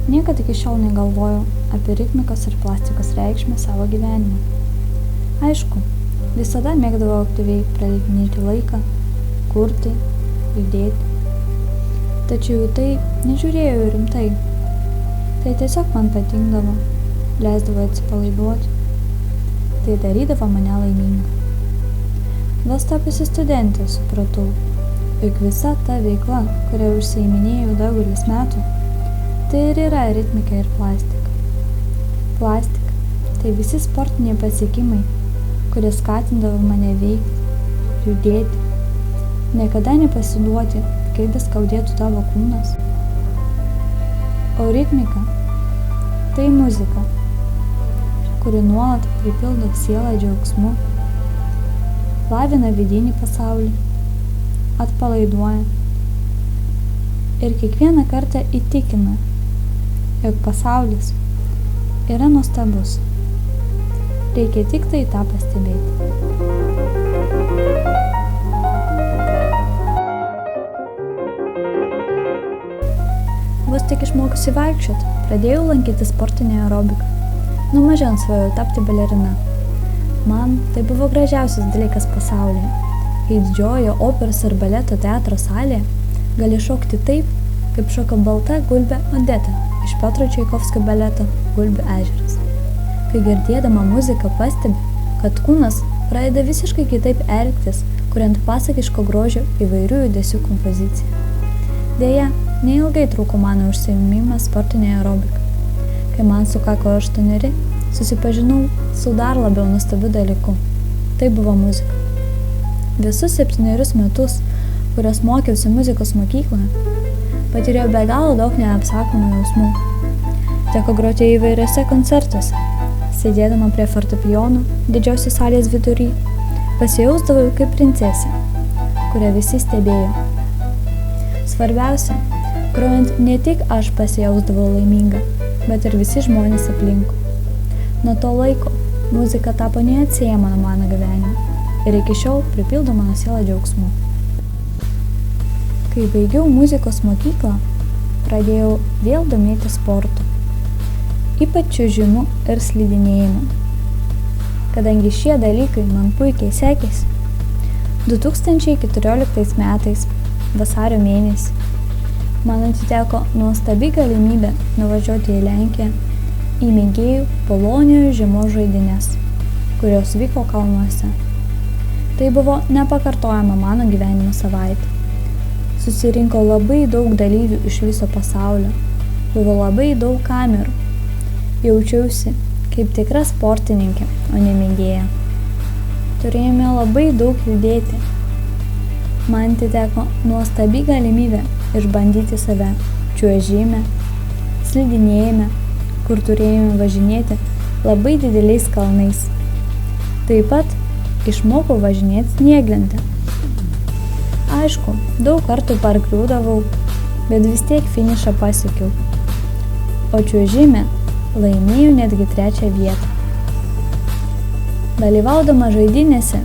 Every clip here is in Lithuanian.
Niekad iki šiol negalvojau apie ritmikos ir plastikos reikšmę savo gyvenime. Aišku, visada mėgdavau aktyviai praleidinėti laiką, kurti, judėti. Tačiau tai nežiūrėjau rimtai. Tai tiesiog man patinkdavo, leisdavo atsipalaiduoti. Tai darydavo mane laimingą. Vos tapusi studentė supratau, jog visa ta veikla, kuria užsiiminėjau daugelis metų, tai ir yra ritmika ir plastika. Plastika – tai visi sportiniai pasiekimai, kurie skatindavo mane veikti, judėti, niekada nepasiduoti, kaip beskaudėtų tavo kūnas. O ritmika – tai muzika, kuri nuolat pripildo sielą džiaugsmu, lavina vidinį pasaulį, atpalaiduoja ir kiekvieną kartą įtikina, jog pasaulis yra nuostabus. Reikia tik tai tą pastebėti. Vos tik išmokusi vaikščioti, pradėjau lankyti sportinę aerobiką. Nuo mažens svajojau tapti balerina. Man tai buvo gražiausias dalykas pasaulyje, kai didžiojoje operos ir baleto teatro salėje gali šokti taip, kaip šoka balta gulbė Odeta iš Piotro Čaikovskio baleto Gulbių ežeras. Kai girdėdama muziką pastebi, kad kūnas pradeda visiškai kitaip elgtis, kuriant pasakiško grožio įvairių judesių kompoziciją. Deja, neilgai truko mano užsiėmimas sportinė aerobika. Kai man sukako 8, susipažinau su dar labiau nuostabiu dalyku. Tai buvo muzika. Visus 7 metus, kurias mokiausi muzikos mokykloje, patyrėjau be galo daug neapsakomų jausmų. Teko groti įvairiose koncertuose. Sėdėdama prie fortepijonų didžiosios salės vidury, pasijausdavau kaip princesė, kurią visi stebėjo. Svarbiausia, grojant ne tik aš pasijausdavau laiminga, bet ir visi žmonės aplinkui. Nuo to laiko muzika tapo neatsiejama nuo mano gyvenimo ir iki šiol pripildo mano sielą džiaugsmu. Kai baigiau muzikos mokyklą, pradėjau vėl domėtis sportu, ypač čiuožimu ir slidinėjimu. Kadangi šie dalykai man puikiai sekėsi, 2014 metais vasario mėnesį man atiteko nuostabi galimybė nuvažiuoti į Lenkiją į mėgėjų Polonijos žiemos žaidynes, kurios vyko kalnuose. Tai buvo nepakartojama mano gyvenimo savaitė. Susirinko labai daug dalyvių iš viso pasaulio, buvo labai daug kamerų. Jaučiausi kaip tikra sportininkė, o ne mėgėja. Turėjome labai daug judėti. Man atiteko nuostabi galimybė išbandyti save čiuožime, slidinėjime, kur turėjome važinėti labai dideliais kalnais. Taip pat išmokau važinėti snieglente. Aišku, daug kartų pargriūdavau, bet vis tiek finišą pasiekiau. O čiuožime laimėjau netgi 3 vietą. Dalyvaudama žaidynėse,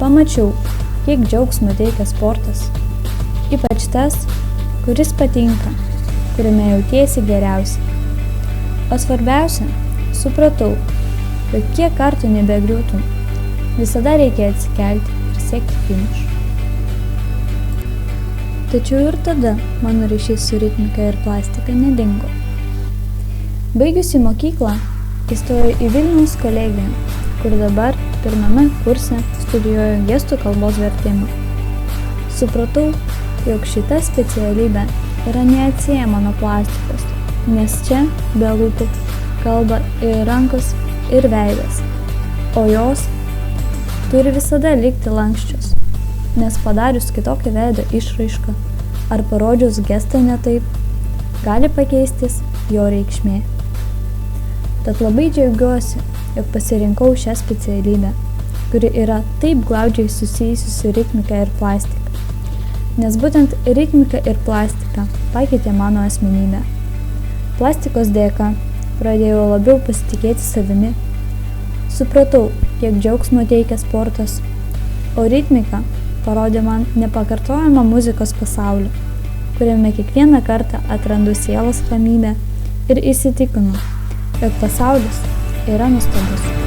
pamačiau, kiek džiaugsmo teikia sportas. Ypač tas, kuris patinka, kuriame jautiesi geriausiai. O svarbiausia, supratau, kad kiek kartų nebegriūtum, visada reikia atsikelti ir siekti finišo. Tačiau ir tada mano ryšys su ritmika ir plastika nedingo. Baigusi mokyklą, įstojau į Vilniaus kolegiją, kur dabar 1 kurse studijuoju gestų kalbos vertimą. Supratau, jog šita specialybė yra neatsiejama nuo plastikos, nes čia be lūpų kalba ir rankos, ir veidas, o jos turi visada likti lanksčios, nes padarius kitokią veido išraišką ar parodžius gestą ne taip, gali pakeistis jo reikšmė. Tad labai džiaugiuosi, jog pasirinkau šią specialybę, kuri yra taip glaudžiai susijusi su ritmika ir plastika. Nes būtent ritmika ir plastika pakeitė mano asmenybę. Plastikos dėka pradėjau labiau pasitikėti savimi. Supratau, kiek džiaugsmo teikia sportas, o ritmika parodė man nepakartojamą muzikos pasaulį, kuriame kiekvieną kartą atrandu sielos ramybę ir įsitikino, jog pasaulis yra nuostabus.